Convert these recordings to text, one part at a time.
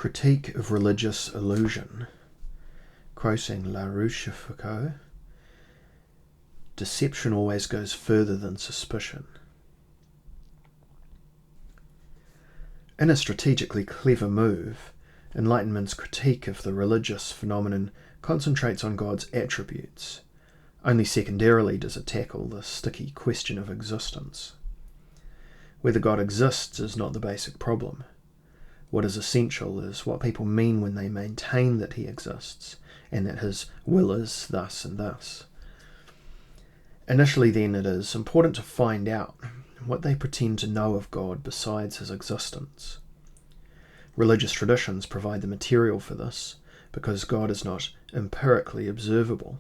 Critique of religious illusion. Quoting La Rochefoucauld, deception always goes further than suspicion. In a strategically clever move, Enlightenment's critique of the religious phenomenon concentrates on God's attributes. Only secondarily does it tackle the sticky question of existence. Whether God exists is not the basic problem. What is essential is what people mean when they maintain that he exists, and that his will is thus and thus. Initially, then, it is important to find out what they pretend to know of God besides his existence. Religious traditions provide the material for this, because God is not empirically observable.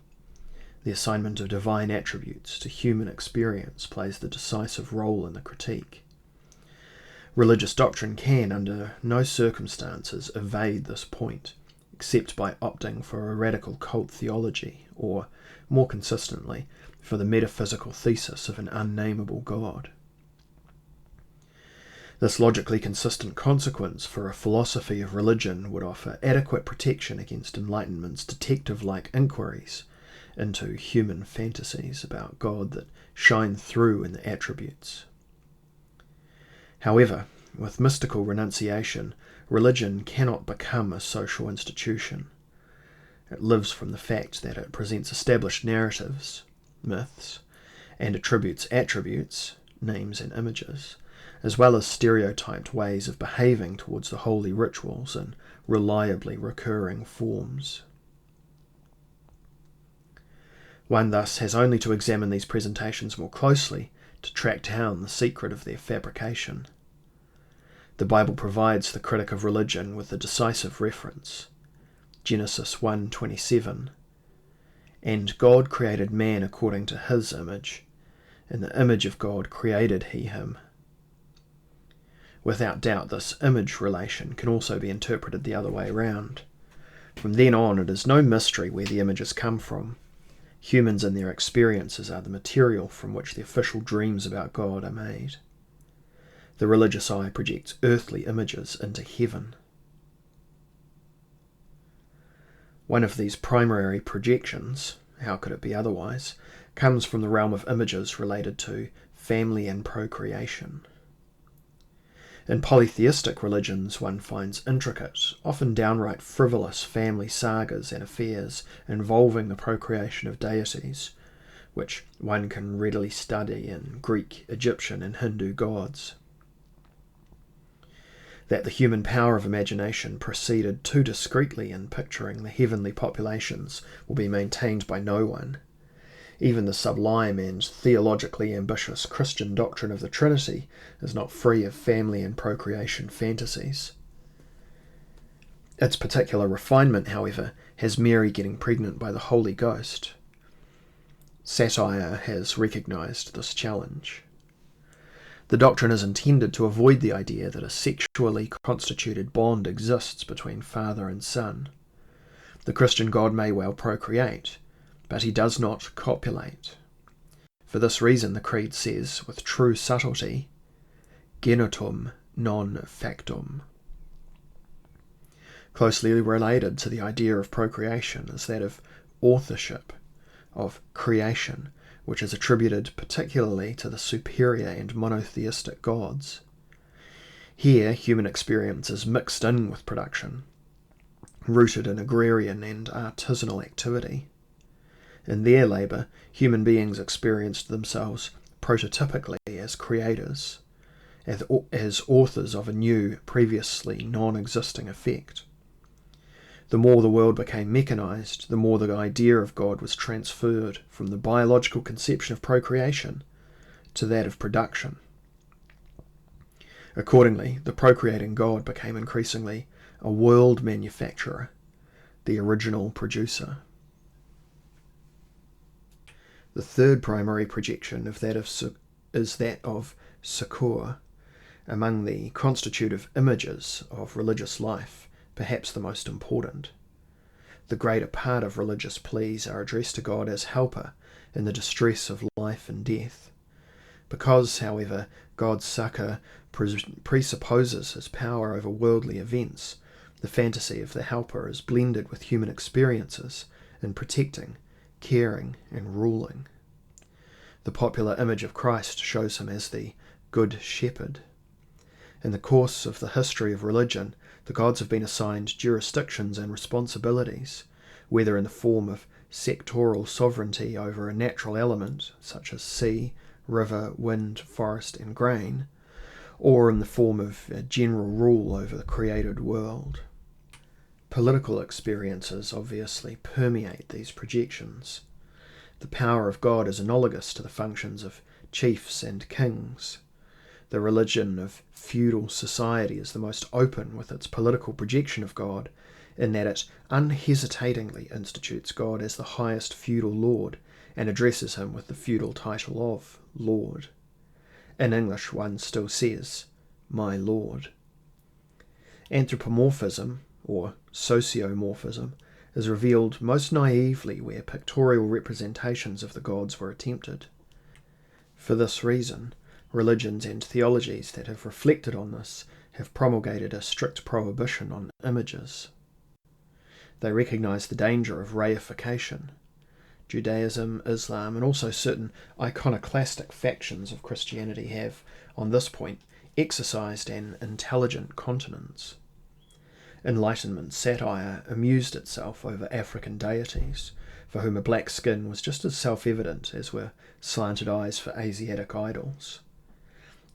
The assignment of divine attributes to human experience plays the decisive role in the critique. Religious doctrine can, under no circumstances, evade this point, except by opting for a radical cult theology, or, more consistently, for the metaphysical thesis of an unnameable God. This logically consistent consequence for a philosophy of religion would offer adequate protection against Enlightenment's detective-like inquiries into human fantasies about God that shine through in the attributes. However, with mystical renunciation, religion cannot become a social institution. It lives from the fact that it presents established narratives, myths, and attributes attributes, names and images, as well as stereotyped ways of behaving towards the holy rituals in reliably recurring forms. One thus has only to examine these presentations more closely to track down the secret of their fabrication. The Bible provides the critic of religion with a decisive reference. Genesis 1:27, and God created man according to his image. In the image of God created he him. Without doubt, this image relation can also be interpreted the other way around. From then on, it is no mystery where the images come from. Humans and their experiences are the material from which the official dreams about God are made. The religious eye projects earthly images into heaven. One of these primary projections, how could it be otherwise, comes from the realm of images related to family and procreation. In polytheistic religions, one finds intricate, often downright frivolous family sagas and affairs involving the procreation of deities, which one can readily study in Greek, Egyptian, and Hindu gods. That the human power of imagination proceeded too discreetly in picturing the heavenly populations will be maintained by no one. Even the sublime and theologically ambitious Christian doctrine of the Trinity is not free of family and procreation fantasies. Its particular refinement, however, has Mary getting pregnant by the Holy Ghost. Satire has recognized this challenge. The doctrine is intended to avoid the idea that a sexually constituted bond exists between father and son. The Christian God may well procreate, but he does not copulate. For this reason, the Creed says, with true subtlety, genitum non factum. Closely related to the idea of procreation is that of authorship, of creation, which is attributed particularly to the superior and monotheistic gods. Here, human experience is mixed in with production, rooted in agrarian and artisanal activity. In their labour, human beings experienced themselves prototypically as creators, as authors of a new, previously non-existing effect. The more the world became mechanized, the more the idea of God was transferred from the biological conception of procreation to that of production. Accordingly, the procreating God became increasingly a world manufacturer, the original producer. The third primary projection is that of succour, among the constitutive images of religious life, perhaps the most important. The greater part of religious pleas are addressed to God as helper in the distress of life and death. Because, however, God's succour presupposes his power over worldly events, The fantasy of the helper is blended with human experiences in protecting, caring, and ruling. The popular image of Christ shows him as the Good Shepherd. In the course of the history of religion, the gods have been assigned jurisdictions and responsibilities, whether in the form of sectoral sovereignty over a natural element, such as sea, river, wind, forest, and grain, or in the form of a general rule over the created world. Political experiences obviously permeate these projections. The power of God is analogous to the functions of chiefs and kings. The religion of feudal society is the most open with its political projection of God, in that it unhesitatingly institutes God as the highest feudal lord and addresses him with the feudal title of Lord. In English, one still says, "My Lord." Anthropomorphism, or sociomorphism, is revealed most naively where pictorial representations of the gods were attempted. For this reason, religions and theologies that have reflected on this have promulgated a strict prohibition on images. They recognize the danger of reification. Judaism, Islam, and also certain iconoclastic factions of Christianity have, on this point, exercised an intelligent continence. Enlightenment satire amused itself over African deities, for whom a black skin was just as self-evident as were slanted eyes for Asiatic idols.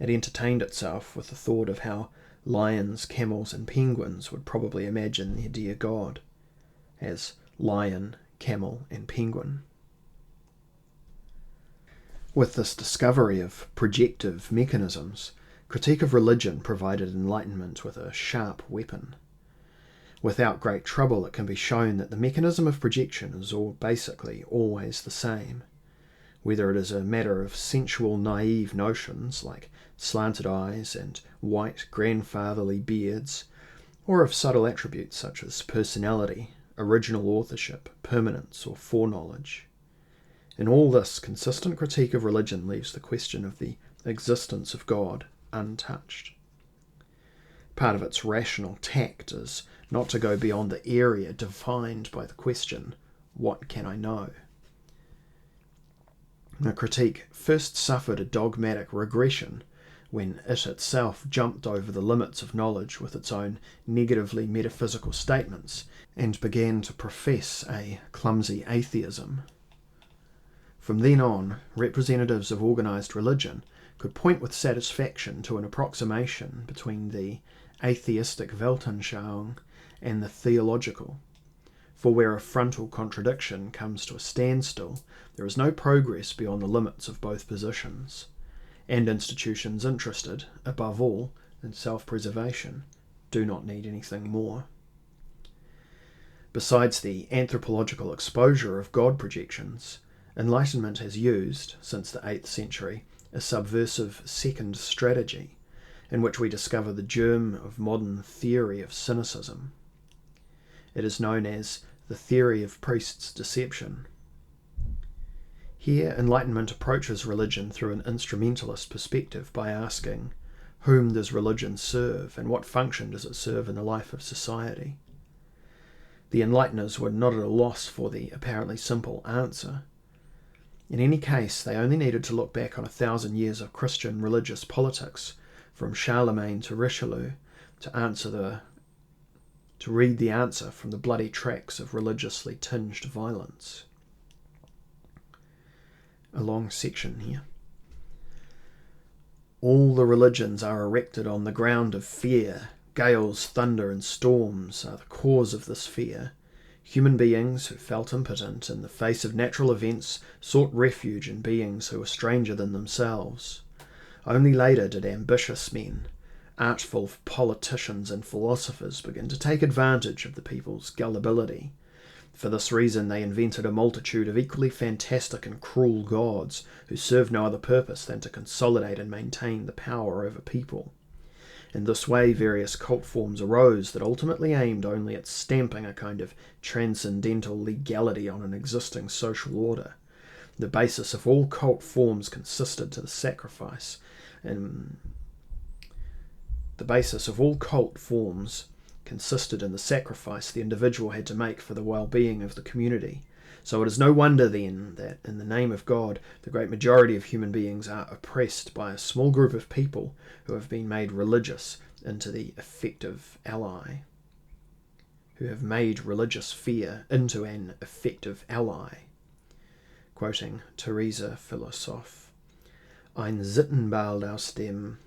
It entertained itself with the thought of how lions, camels, and penguins would probably imagine their dear God as lion, camel, and penguin. With this discovery of projective mechanisms, critique of religion provided Enlightenment with a sharp weapon. Without great trouble, it can be shown that the mechanism of projection is basically always the same, whether it is a matter of sensual naive notions like slanted eyes and white grandfatherly beards, or of subtle attributes such as personality, original authorship, permanence, or foreknowledge. In all this, consistent critique of religion leaves the question of the existence of God untouched. Part of its rational tact is not to go beyond the area defined by the question, what can I know? The critique first suffered a dogmatic regression when it itself jumped over the limits of knowledge with its own negatively metaphysical statements and began to profess a clumsy atheism. From then on, representatives of organised religion could point with satisfaction to an approximation between the atheistic Weltanschauung and the theological, for where a frontal contradiction comes to a standstill, there is no progress beyond the limits of both positions, and institutions interested, above all, in self-preservation do not need anything more. Besides the anthropological exposure of God projections, Enlightenment has used, since the 8th century, a subversive second strategy, in which we discover the germ of modern theory of cynicism. It is known as the theory of priest's deception. Here, Enlightenment approaches religion through an instrumentalist perspective by asking, whom does religion serve, and what function does it serve in the life of society? The Enlighteners were not at a loss for the apparently simple answer. In any case, they only needed to look back on 1,000 years of Christian religious politics, from Charlemagne to Richelieu, to read the answer from the bloody tracks of religiously tinged violence. A long section here. All the religions are erected on the ground of fear. Gales, thunder, and storms are the cause of this fear. Human beings who felt impotent in the face of natural events sought refuge in beings who were stranger than themselves. Only later did ambitious men, artful politicians and philosophers begin to take advantage of the people's gullibility. For this reason they invented a multitude of equally fantastic and cruel gods who served no other purpose than to consolidate and maintain the power over people. In this way various cult forms arose that ultimately aimed only at stamping a kind of transcendental legality on an existing social order. The basis of all cult forms consisted to the sacrifice, and the basis of all cult forms consisted in the sacrifice the individual had to make for the well-being of the community. So it is no wonder then that in the name of God, the great majority of human beings are oppressed by a small group of people who have been made religious into the effective ally, who have made religious fear into an effective ally. Quoting Theresa Philosoph, ein Sittenbild aus dem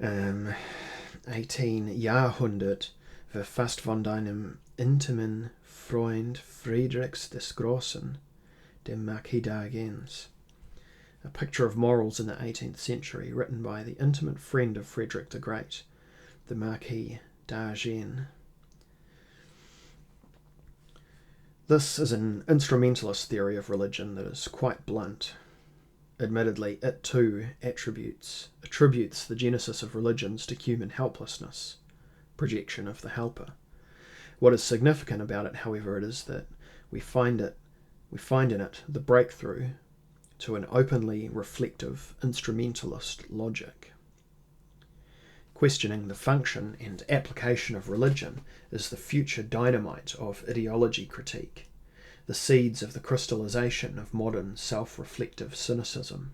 18. Jahrhundert verfasst von deinem intimen Freund Friedrichs des Großen, dem Marquis d'Argens. A picture of morals in the 18th century, written by the intimate friend of Frederick the Great, the Marquis d'Argens. This is an instrumentalist theory of religion that is quite blunt. Admittedly, it too attributes the genesis of religions to human helplessness, projection of the helper. What is significant about it, however, is that we find in it the breakthrough to an openly reflective instrumentalist logic. Questioning the function and application of religion is the future dynamite of ideology critique, the seeds of the crystallization of modern self-reflective cynicism.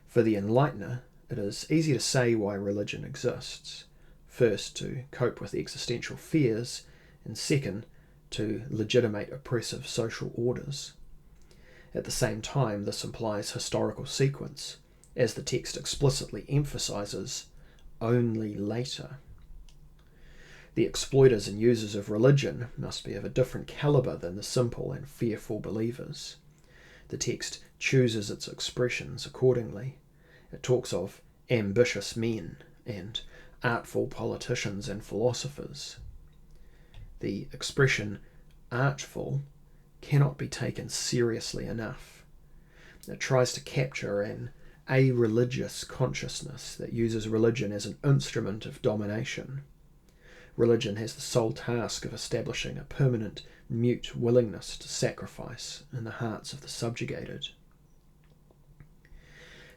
For the Enlightener, it is easy to say why religion exists. First, to cope with existential fears, and second, to legitimate oppressive social orders. At the same time, this implies historical sequence, as the text explicitly emphasizes only later. The exploiters and users of religion must be of a different caliber than the simple and fearful believers. The text chooses its expressions accordingly. It talks of ambitious men and artful politicians and philosophers. The expression artful cannot be taken seriously enough. It tries to capture an a-religious consciousness that uses religion as an instrument of domination. Religion has the sole task of establishing a permanent, mute willingness to sacrifice in the hearts of the subjugated.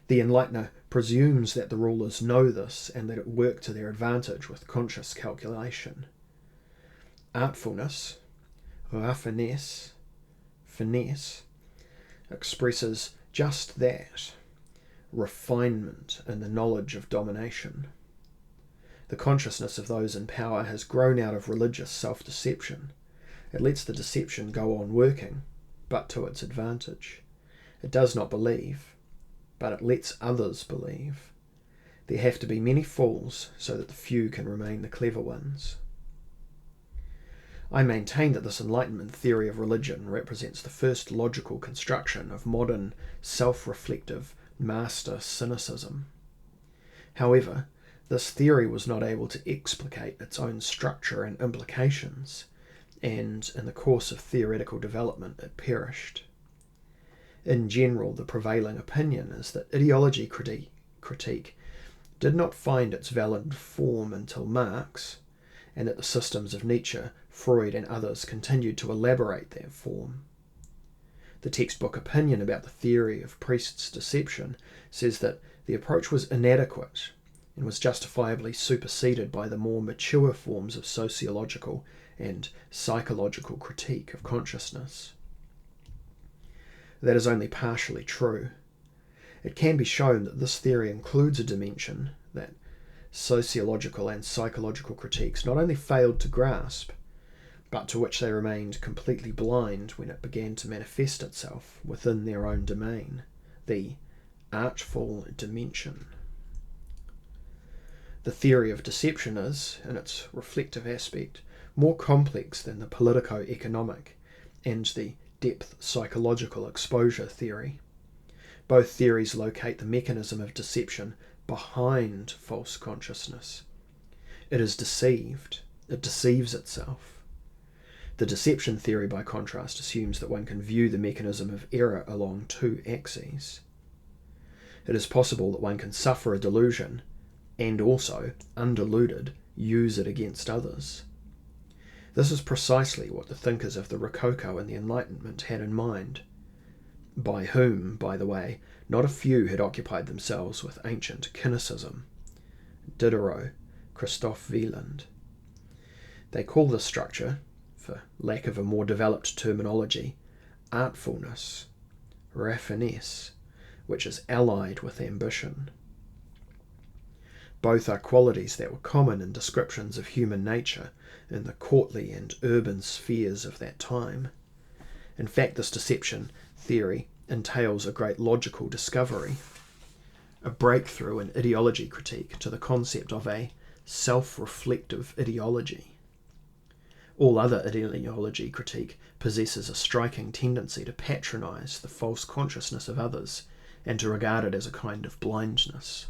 The Enlightener presumes that the rulers know this and let it work to their advantage with conscious calculation. Artfulness, raffinesse, finesse, expresses just that, refinement in the knowledge of domination. The consciousness of those in power has grown out of religious self-deception. It lets the deception go on working, but to its advantage. It does not believe, but it lets others believe. There have to be many fools so that the few can remain the clever ones. I maintain that this Enlightenment theory of religion represents the first logical construction of modern, self-reflective, master cynicism. However, this theory was not able to explicate its own structure and implications, and in the course of theoretical development it perished. In general, the prevailing opinion is that ideology critique did not find its valid form until Marx, and that the systems of Nietzsche, Freud and others continued to elaborate that form. The textbook opinion about the theory of priests' deception says that the approach was inadequate and was justifiably superseded by the more mature forms of sociological and psychological critique of consciousness. That is only partially true. It can be shown that this theory includes a dimension that sociological and psychological critiques not only failed to grasp, but to which they remained completely blind when it began to manifest itself within their own domain, the artful dimension. The theory of deception is, in its reflective aspect, more complex than the politico-economic and the depth psychological exposure theory. Both theories locate the mechanism of deception behind false consciousness. It is deceived. It deceives itself. The deception theory, by contrast, assumes that one can view the mechanism of error along two axes. It is possible that one can suffer a delusion and also, undeluded, use it against others. This is precisely what the thinkers of the Rococo and the Enlightenment had in mind, by whom, by the way, not a few had occupied themselves with ancient cynicism. Diderot, Christoph Wieland. They call this structure, for lack of a more developed terminology, artfulness, raffinesse, which is allied with ambition. Both are qualities that were common in descriptions of human nature in the courtly and urban spheres of that time. In fact, this deception theory entails a great logical discovery, a breakthrough in ideology critique to the concept of a self-reflective ideology. All other ideology critique possesses a striking tendency to patronise the false consciousness of others and to regard it as a kind of blindness.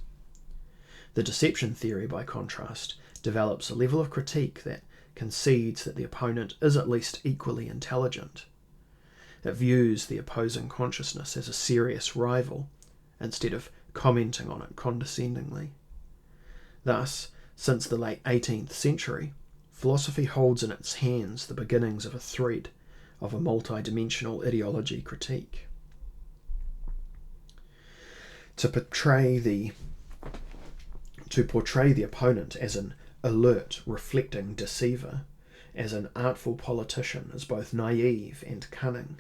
The deception theory, by contrast, develops a level of critique that concedes that the opponent is at least equally intelligent. It views the opposing consciousness as a serious rival, instead of commenting on it condescendingly. Thus, since the late 18th century, philosophy holds in its hands the beginnings of a thread of a multi-dimensional ideology critique. To portray the opponent as an alert, reflecting deceiver, as an artful politician, is both naive and cunning.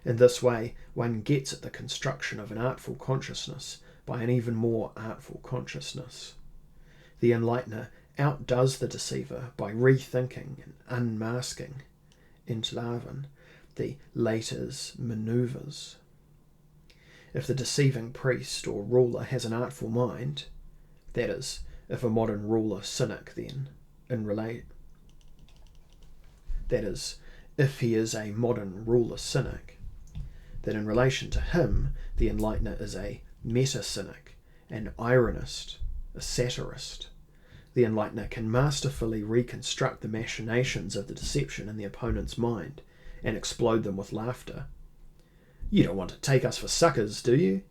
In this way, one gets at the construction of an artful consciousness by an even more artful consciousness. The Enlightener outdoes the deceiver by rethinking and unmasking, Entlarven, the later's manoeuvres. If the deceiving priest or ruler has an artful mind, that is, if a modern ruler cynic if he is a modern ruler cynic, that in relation to him the Enlightener is a meta-cynic, an ironist, a satirist. The Enlightener can masterfully reconstruct the machinations of the deception in the opponent's mind and explode them with laughter. You don't want to take us for suckers, do you?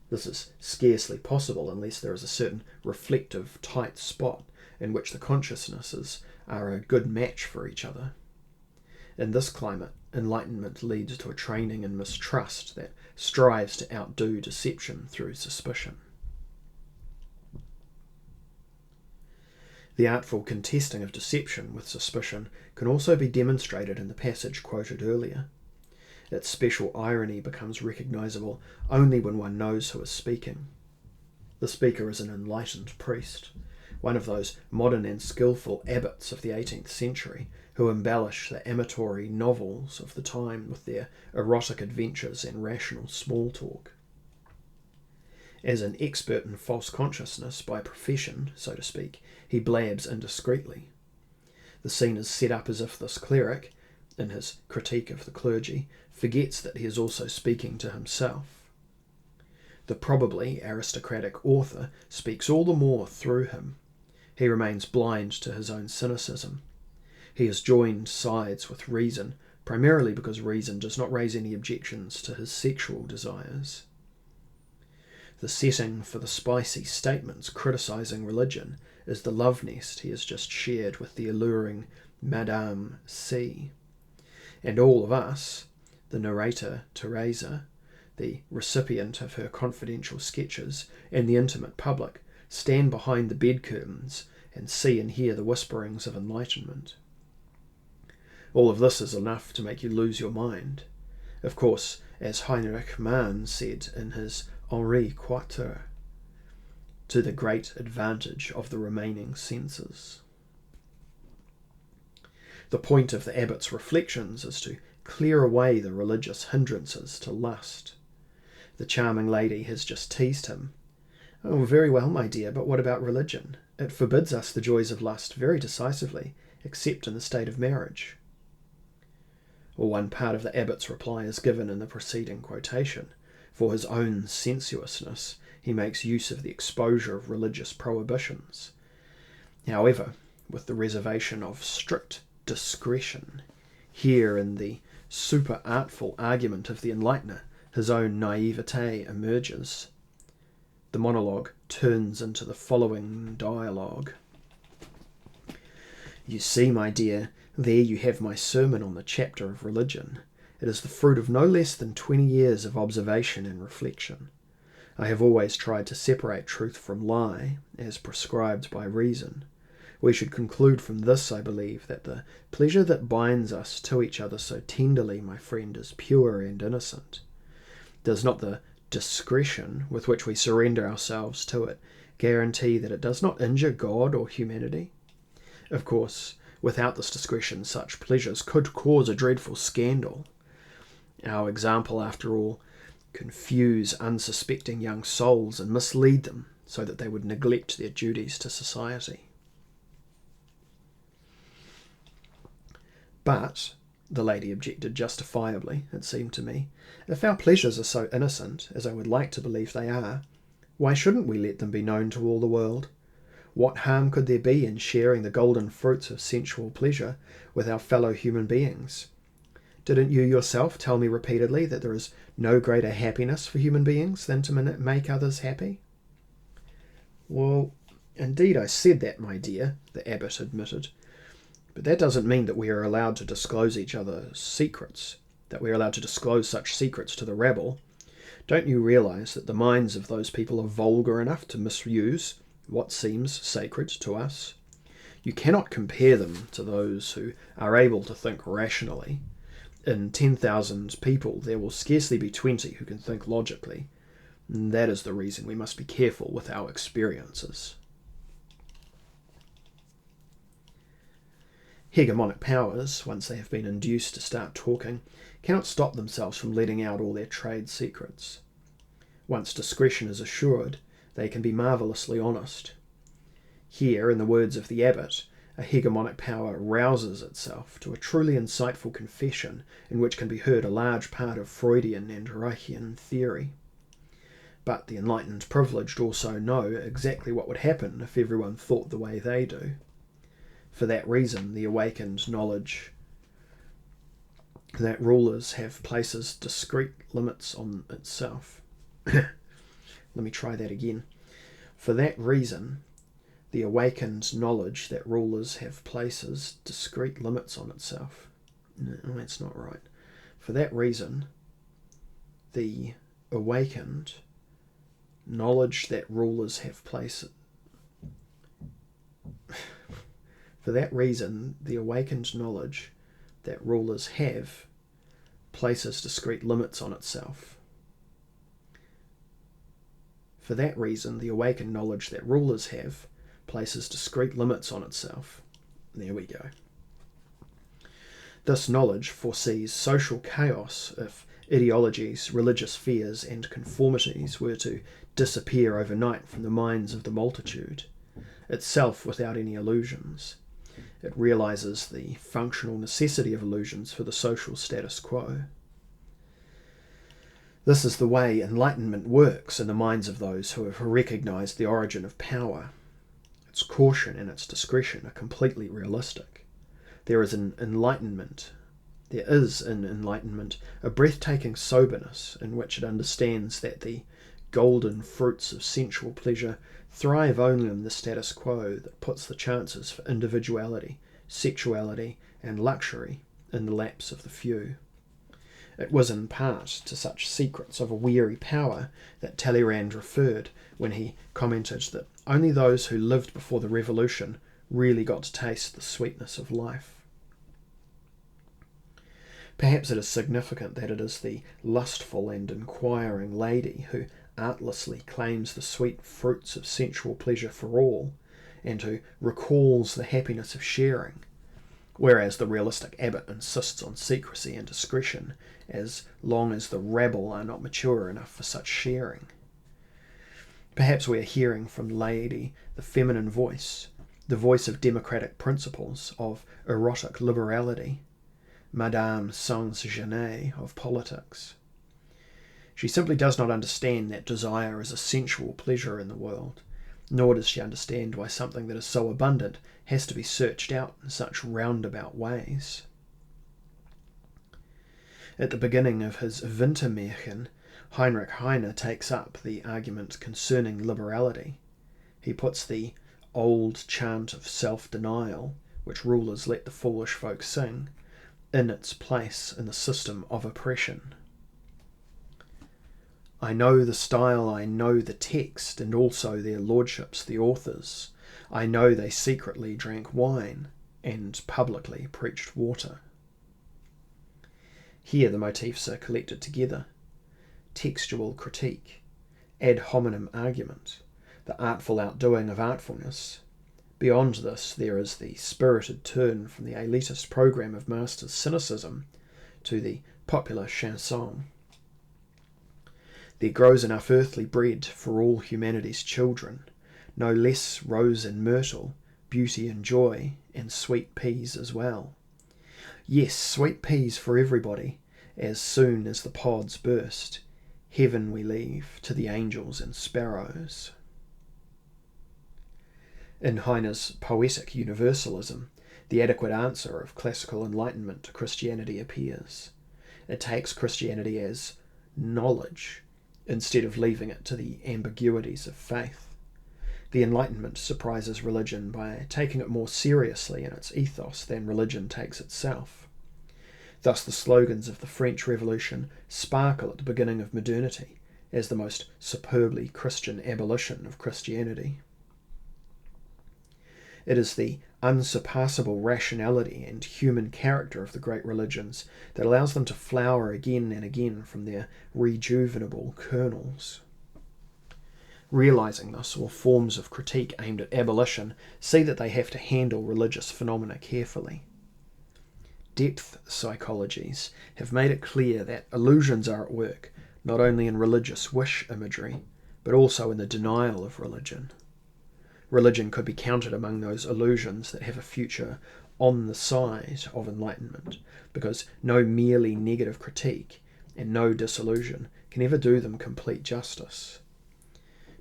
This is scarcely possible unless there is a certain reflective tight spot in which the consciousnesses are a good match for each other. In this climate, enlightenment leads to a training in mistrust that strives to outdo deception through suspicion. The artful contesting of deception with suspicion can also be demonstrated in the passage quoted earlier. Its special irony becomes recognisable only when one knows who is speaking. The speaker is an enlightened priest, one of those modern and skilful abbots of the 18th century who embellish the amatory novels of the time with their erotic adventures and rational small talk. As an expert in false consciousness by profession, so to speak, he blabs indiscreetly. The scene is set up as if this cleric, in his critique of the clergy, forgets that he is also speaking to himself. The probably aristocratic author speaks all the more through him. He remains blind to his own cynicism. He has joined sides with reason, primarily because reason does not raise any objections to his sexual desires. The setting for the spicy statements criticising religion is the love nest he has just shared with the alluring Madame C. And all of us, the narrator Teresa, the recipient of her confidential sketches, and the intimate public, stand behind the bed curtains and see and hear the whisperings of enlightenment. All of this is enough to make you lose your mind. Of course, as Heinrich Mann said in his Henri Quatre, to the great advantage of the remaining senses. The point of the Abbots' Reflections is to clear away the religious hindrances to lust. The charming lady has just teased him. Oh, very well, my dear, but what about religion? It forbids us the joys of lust very decisively, except in the state of marriage. Or one part of the abbot's reply is given in the preceding quotation. For his own sensuousness, he makes use of the exposure of religious prohibitions. However, with the reservation of strict discretion, here in the super-artful argument of the Enlightener, his own naivete emerges. The monologue turns into the following dialogue. You see, my dear, there you have my sermon on the chapter of religion. It is the fruit of no less than 20 years of observation and reflection. I have always tried to separate truth from lie, as prescribed by reason. We should conclude from this, I believe, that the pleasure that binds us to each other so tenderly, my friend, is pure and innocent. Does not the discretion with which we surrender ourselves to it guarantee that it does not injure God or humanity? Of course, without this discretion, such pleasures could cause a dreadful scandal. Our example, after all, confuse unsuspecting young souls and mislead them so that they would neglect their duties to society. But, the lady objected justifiably, it seemed to me, if our pleasures are so innocent, as I would like to believe they are, why shouldn't we let them be known to all the world? What harm could there be in sharing the golden fruits of sensual pleasure with our fellow human beings? Didn't you yourself tell me repeatedly that there is no greater happiness for human beings than to make others happy? Well, indeed I said that, my dear, the abbot admitted. But that doesn't mean that we are allowed to disclose each other's secrets, that we are allowed to disclose such secrets to the rabble. Don't you realize that the minds of those people are vulgar enough to misuse what seems sacred to us? You cannot compare them to those who are able to think rationally. In 10,000 people, there will scarcely be 20 who can think logically. And that is the reason we must be careful with our experiences. Hegemonic powers, once they have been induced to start talking, cannot stop themselves from letting out all their trade secrets. Once discretion is assured, they can be marvellously honest. Here, in the words of the abbot, a hegemonic power rouses itself to a truly insightful confession in which can be heard a large part of Freudian and Reichian theory. But the enlightened privileged also know exactly what would happen if everyone thought the way they do. For that reason, the awakened knowledge that rulers have places discrete limits on itself. Let me try that again. For that reason, the awakened knowledge that rulers have places discrete limits on itself. No, that's not right. For that reason, the awakened knowledge that rulers have places... For that reason, the awakened knowledge that rulers have places discrete limits on itself. For that reason, the awakened knowledge that rulers have places discrete limits on itself. There we go. This knowledge foresees social chaos if ideologies, religious fears, and conformities were to disappear overnight from the minds of the multitude, itself without any illusions. It realizes the functional necessity of illusions for the social status quo. This is the way enlightenment works in the minds of those who have recognized the origin of power. Its caution and its discretion are completely realistic. There is in enlightenment a breathtaking soberness in which it understands that the golden fruits of sensual pleasure thrive only in the status quo that puts the chances for individuality, sexuality, and luxury in the laps of the few. It was in part to such secrets of a weary power that Talleyrand referred when he commented that only those who lived before the revolution really got to taste the sweetness of life. Perhaps it is significant that it is the lustful and inquiring lady who artlessly claims the sweet fruits of sensual pleasure for all, and who recalls the happiness of sharing, whereas the realistic abbot insists on secrecy and discretion as long as the rabble are not mature enough for such sharing. Perhaps we are hearing from the lady the feminine voice, the voice of democratic principles, of erotic liberality, Madame Sans-Genet of politics. She simply does not understand that desire is a sensual pleasure in the world, nor does she understand why something that is so abundant has to be searched out in such roundabout ways. At the beginning of his Wintermärchen, Heinrich Heine takes up the argument concerning liberality. He puts the old chant of self-denial, which rulers let the foolish folk sing, in its place in the system of oppression. I know the style, I know the text, and also their lordships, the authors. I know they secretly drank wine and publicly preached water. Here the motifs are collected together. Textual critique, ad hominem argument, the artful outdoing of artfulness. Beyond this, there is the spirited turn from the elitist program of Master's cynicism to the popular chanson. There grows enough earthly bread for all humanity's children, no less rose and myrtle, beauty and joy, and sweet peas as well. Yes, sweet peas for everybody, as soon as the pods burst. Heaven we leave to the angels and sparrows. In Heine's Poetic Universalism, the adequate answer of classical Enlightenment to Christianity appears. It takes Christianity as knowledge, instead of leaving it to the ambiguities of faith. The Enlightenment surprises religion by taking it more seriously in its ethos than religion takes itself. Thus the slogans of the French Revolution sparkle at the beginning of modernity as the most superbly Christian abolition of Christianity. It is the unsurpassable rationality and human character of the great religions that allows them to flower again and again from their rejuvenable kernels. Realizing this, all forms of critique aimed at abolition see that they have to handle religious phenomena carefully. Depth psychologies have made it clear that illusions are at work not only in religious wish imagery, but also in the denial of religion. Religion could be counted among those illusions that have a future on the side of enlightenment, because no merely negative critique and no disillusion can ever do them complete justice.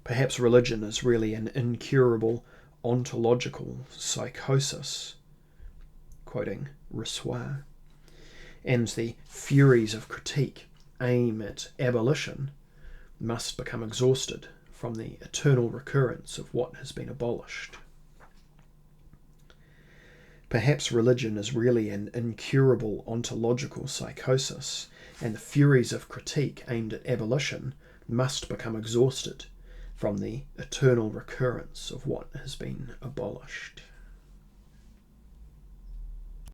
Perhaps religion is really an incurable ontological psychosis, quoting Rousseau, and the furies of critique aim at abolition must become exhausted from the eternal recurrence of what has been abolished. Perhaps religion is really an incurable ontological psychosis, and the furies of critique aimed at abolition must become exhausted from the eternal recurrence of what has been abolished.